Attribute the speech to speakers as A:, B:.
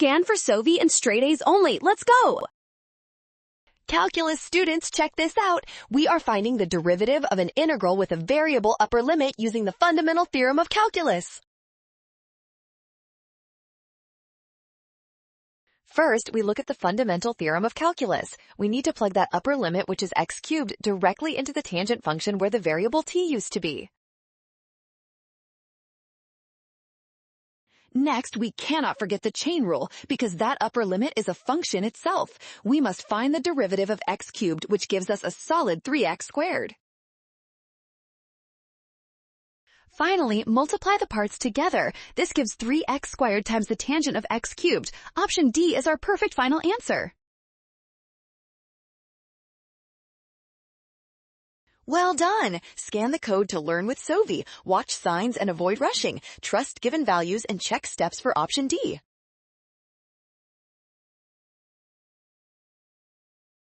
A: Scan for Sovi and straight A's only. Let's go!
B: Calculus students, check this out. We are finding the derivative of an integral with a variable upper limit using the fundamental theorem of calculus. First, we look at the fundamental theorem of calculus. We need to plug that upper limit, which is x cubed, directly into the tangent function where the variable t used to be. Next, we cannot forget the chain rule, because that upper limit is a function itself. We must find the derivative of x cubed, which gives us a solid 3x squared. Finally, multiply the parts together. This gives 3x squared times the tangent of x cubed. Option D is our perfect final answer. Well done! Scan the code to learn with Sovi. Watch signs and avoid rushing. Trust given values and check steps for option D.